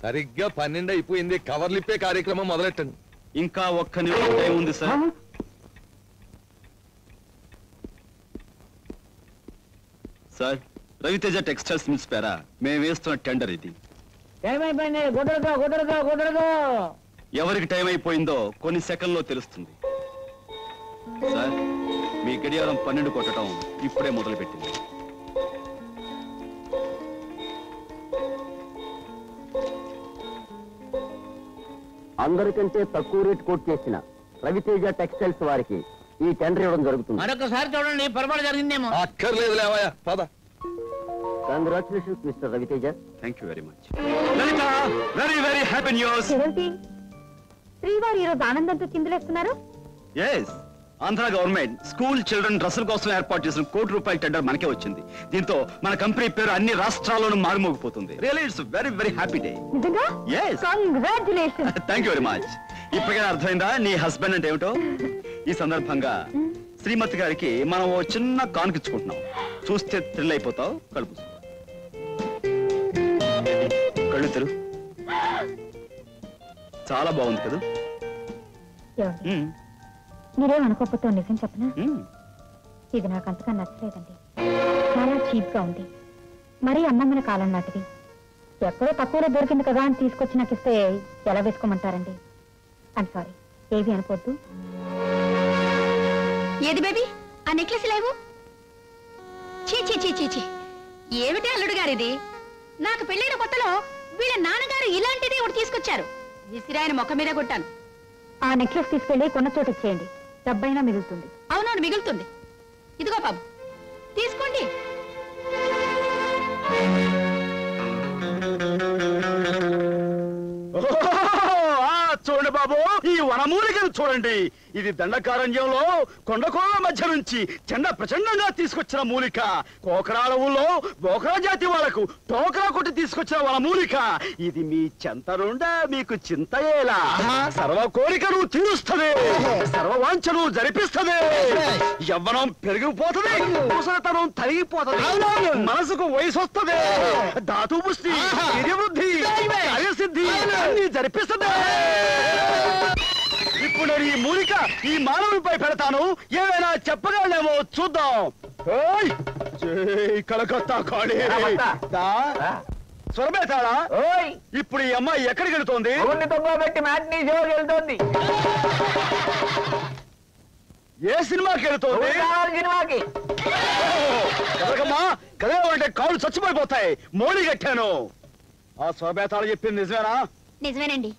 సరిగ్గా 12 అయిపోయింది. కవర్లిప్పే కార్యక్రమం మొదలెట్టండి. ఇంకా ఒక్క నిమిషం టైం ఉంది sir. Sir, Ravi Teja textiles mills పేరా మేము వేస్తున్న టెండర్ ఇది. ఎవరికి టైం అయిపోయిందో కొన్ని సెకండ్లో తెలుస్తుంది. సార్, మీ గడియారం 12 కొట్టడం ఇప్పుడే మొదలుపెట్టింది. అందరికంటే తక్కువ రేటు కోట్ చేసిన రవితేజ టెక్స్టైల్స్ వారికి ఈ టెండర్ ఇవ్వడం జరుగుతుంది. మరొకసారి చూడండి, పొరపాటు జరిగిందేమో. అక్కర్లేదు లేవయ్యా, పద. Congratulations mister Ravi Teja. Thank you very much. Lalitha, very very happy news. శ్రీవారు ఈరోజు ఆనందంతో చిందులేస్తున్నారు. Yes, Andhra government school children డ్రెస్సుల కోసం ఏర్పాటు చేసిన ₹1 కోటి టెండర్ మనకే వచ్చింది. దీంతో మన కంపెనీ పేరు అన్ని రాష్ట్రాల్లోనూ మారుమోగిపోతుంది. Really it's very very happy day. నిజంగా? yes. Congratulations. Thank you very much. ఇప్పటికే అర్థమైందా నీ హస్బెండ్ అంటే ఏమిటో? ఈ సందర్భంగా శ్రీమతి గారికి మనం ఓ చిన్న కానుకిచ్చుకుంటున్నాం. చూస్తే థ్రిల్ అయిపోతావు. కడుపు కళ్ళు తెరు. చాలా బాగుంది కదా? మీరేమనుకోకపోతే నిజం చెప్పనా? ఇది నాకు అంతగా నచ్చలేదండి. చాలా చీప్ గా ఉంది. మరీ అమ్మమ్మన కాలం నాటిది. ఎక్కడో తక్కువలో దొరికింది కదా అని తీసుకొచ్చి నాకు ఇస్తే ఎలా వేసుకోమంటారండి? ఐమ్ సారీ, ఏవి అనుకోవద్దు. ఏది బేబీ, ఆ నెక్లెస్ లేవు? చీ చీ చీ చీ చీ, ఏమిటి అల్లుడు గారిది? నాకు పెళ్ళైన కొత్తలో వీళ్ళ నాన్నగారు ఇలాంటిది ఒకటి తీసుకొచ్చారు. విసిరాయన మొక్క మీద కొట్టాను. ఆ నెక్లెస్ తీసుకెళ్లి కొన్న చోటు ఇచ్చేయండి, డబ్బైనా మిగులుతుంది. అవునవును, మిగులుతుంది. ఇదిగో బాబు, తీసుకోండి. చూడండి బాబు, ఈ వనమూలికను చూడండి. ఇది దండకారణ్యంలో కొండకోల మధ్య నుంచి చెండ ప్రచండంగా తీసుకొచ్చిన మూలిక. కోకరాళవుల్లో బోకరా జాతి వాళ్లకు టోకరా కొట్టి తీసుకొచ్చిన వనమూలిక. ఇది మీ చెంతనుండా మీకు చింతయేలా. సర్వ కోరికను తీరుస్తుంది, సర్వవాంఛను జరిపిస్తుంది. యవ్వనం పెరిగిపోతుంది, ముసలితనం తరిగిపోతుంది, మనసుకు వయసు వస్తుంది, ధాతు పుష్టి, వృద్ధి, కార్యసిద్ధి అన్ని జరిపిస్తుంది. ఇప్పుడు నేను ఈ మూలిక ఈ మానవుడిపై పెడతాను. ఏమైనా చెప్పగలనేమో చూద్దాం. కలకత్తా కాళీ స్వరమేతాడా? ఇప్పుడు ఈ అమ్మాయి ఎక్కడికి వెళుతోంది? పెట్టి మ్యాట్నీ షోకి వెళ్తోంది. ఏ సినిమాకి వెళుతోంది? సినిమాకి. ఎవరికమ్మా కదే అంటే కాళ్ళు చచ్చిపోయిపోతాయి. మోడీ కట్టాను. ఆ స్వరమేతాడు చెప్పింది నిజమేనా? నిజమేనండి.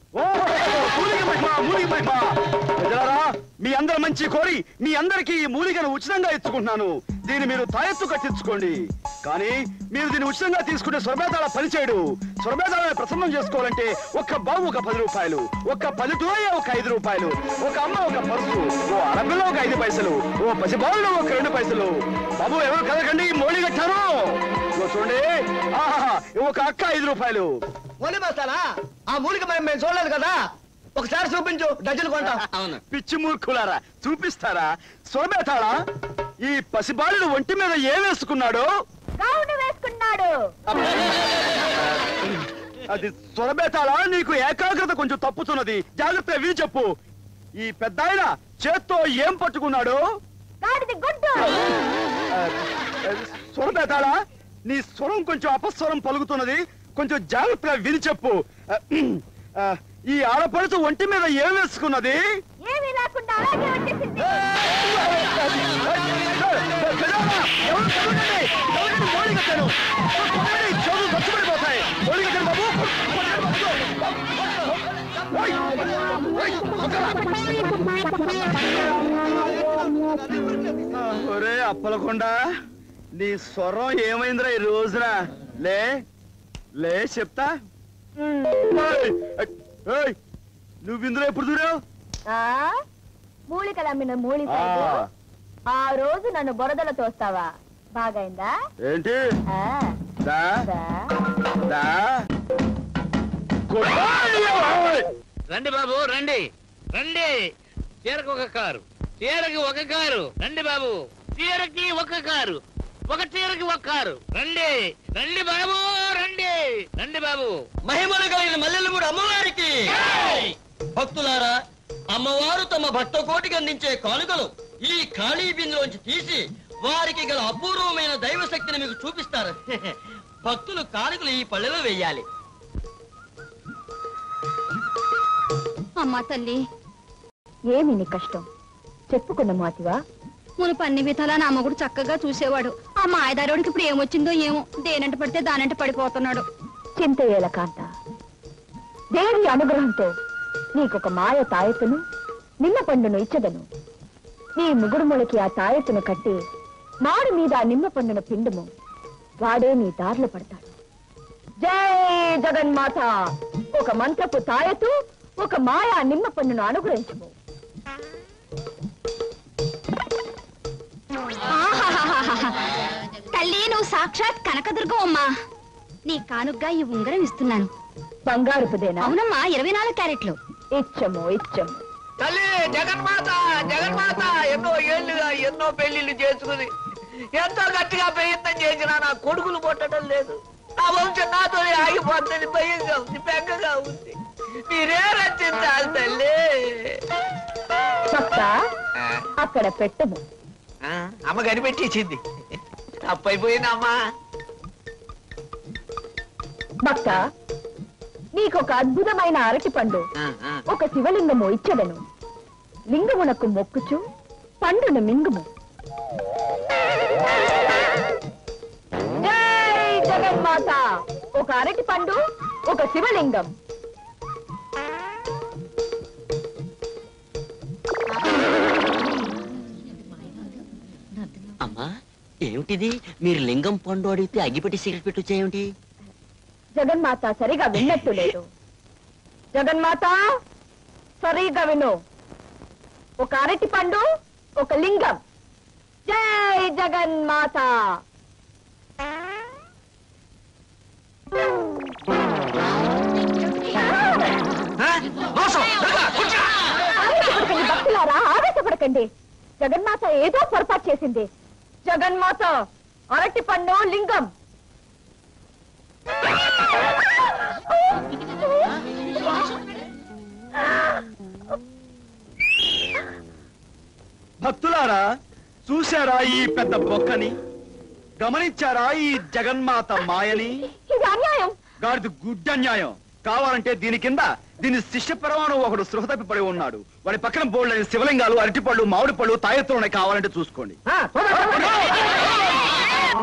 మీ అందరి మంచి కోరి మీ అందరికి ఈ మూలికను ఉచితంగా ఇచ్చుకుంటున్నాను. దీన్ని మీరు తాయెత్తు కట్టించుకోండి. కానీ మీరు దీన్ని ఉచితంగా తీసుకుంటే స్వరమేతాళ పనిచేయడు. స్వరమేతాళని ప్రసన్నం చేసుకోవాలంటే ఒక్క బాబు ఒక ₹10, ఒక్క పల్లెటూరయ్య ఒక ₹5, ఒక అమ్మ ఒక పరుసు, ఓ అరబిలో ఒక 5 పైసలు, ఓ పసిబాలు ఒక 2 పైసలు. బాబు ఎవరు కదకండి, మోడీ కట్టాను. చూడండి, ఒక అక్క ₹5. ఓలి మస్తానా, ఆ మూలిక మేము చూడలేదు కదా, ఒకసారి చూపించు, డజన్ కొంటాం. అవును, పిచ్చి మూర్ఖులారా, చూపిస్తారా? స్వరమేతాళ, ఈ పసిబాలుడు ఒంటి మీద ఏం వేసుకున్నాడు? వేసుకున్నాడు. అది స్వరమేతాళ, నీకు ఏకాగ్రత కొంచెం తప్పుతున్నది. జాగ్రత్త విని చెప్పు. ఈ పెద్దాయన చేత్తో ఏం పట్టుకున్నాడు? స్వరమేతాళ, నీ స్వరం కొంచెం అపస్వరం పలుకుతున్నది. కొంచెం జాగ్రత్తగా విని చెప్పు. ఈ ఆడపడుచు ఒంటి మీద ఏం వేసుకున్నది? ఒరే అప్పలకొండ, నీ స్వరం ఏమైందిరా ఈ రోజున? లే లే చెప్తా. నువ్వు ఇందులో ఎప్పుడు చూడావు? మూలికలు అమ్మిన మూలిక. ఆ రోజు నన్ను బురదలో తోస్తావా? బాగైందా ఏంటి? రండి బాబు, రండి రండి. చీరకు ఒక కారు, చీరకి ఒక కారు. రండి బాబు, చీరకి ఒక కారు, ఒక చీరకి ఒక్కారు. రండి రండి బాబు, రండి రండి బాబు. మహిమలు కలిగిన మల్లెలమూడి అమ్మవారికి భక్తులారా, అమ్మవారు తమ భక్త కోటికి అందించే కానుకలు ఈ ఖాళీ బిందులోంచి తీసి వారికి గల అపూర్వమైన దైవ శక్తిని మీకు చూపిస్తారు. భక్తులు కానుకలు ఈ పళ్ళెలో వేయాలి. అమ్మా తల్లి, ఏమి నీ కష్టం చెప్పుకున్న మాతివా? మునుపు అన్ని విధాలా నా మొగుడు చక్కగా చూసేవాడు. ఆ మాయదారుడికి ఇప్పుడు ఏమొచ్చిందో ఏమో, దేనంట పడితే దానంట పడిపోతున్నాడు. చింతయేల కాంత, దేవి అనుగ్రహంతో నీకొక మాయ తాయెత్తును నిమ్మ పండును ఇచ్చదను. నీ ముగుడుములకి ఆ తాయెత్తును కట్టి మాడు మీద ఆ నిమ్మ పండును పిండుము, వాడే నీ దారిలో పడతాడు. జై జగన్మాత. ఒక మంత్రపు తాయెత్తు, ఒక మాయా నిమ్మ పండును అనుగ్రహించము. తల్లి, నువ్వు సాక్షాత్ కనకదుర్గం అమ్మా. నీ కానుగ్గా ఈ ఉంగరం ఇస్తున్నాను. బంగారుపుదేనా? అవునమ్మా, 24 క్యారెట్లు. ఇచ్చము ఇచ్చము. తల్లి జగన్మాత, జగన్మాత ఎన్నో ఏళ్లుగా ఎన్నో పెళ్లిళ్ళు చేసుకుని ఎంతో గట్టిగా ప్రయత్నం చేసినా నా కొడుకులు పుట్టడం లేదు. నా వంశం నాతోనే ఆగిపోతుంది. భయంగా ఉంది, బెంగగా ఉంది. మీరే రచించాలి తల్లి. భక్త, అక్కడ పెట్టము. అమ్మ కనిపెట్టేసింది. తప్పైపోయిందమ్మా. భక్త, నీకొక అద్భుతమైన అరటి పండు, ఒక శివలింగము ఇచ్చదను. లింగమునకు మొక్కుచు పండును మింగుము. జై జగన్మాత. ఒక అరటి పండు, ఒక శివలింగం. అమ్మా, ఏమిటిది? మీరు లింగం పండు అడిగితే అగ్గిపెట్టి సిగరెట్ పెట్టు చేయమిటి? జగన్మాత సరిగా విన్నట్టు లేదు. జగన్మాత సరిగా విను. ఒక అరటి పండు, ఒక లింగం. జై జగన్మాత. ఆవేశపడకండి భక్తులారా, ఆవేశపడకండి. జగన్మాత ఏదో పొరపాటు చేసింది. జగన్మాత అరటి పండు, లింగం. భక్తులారా, చూశారా ఈ పెద్ద బొక్కని? గమనించారా ఈ జగన్మాత మాయని? ఇది అన్యాయం. గాడిది గుడ్డన్యాయం. కావాలంటే దీని కింద దీని శిష్య పరమాణు ఒకడు సృహ తప్పి పడి ఉన్నాడు. వాడి పక్కన బోల్డని శివలింగాలు, అరటి పళ్ళు, మామిడి పళ్ళు, తాయెత్తులు ఉన్నాయి. కావాలంటే చూసుకోండి.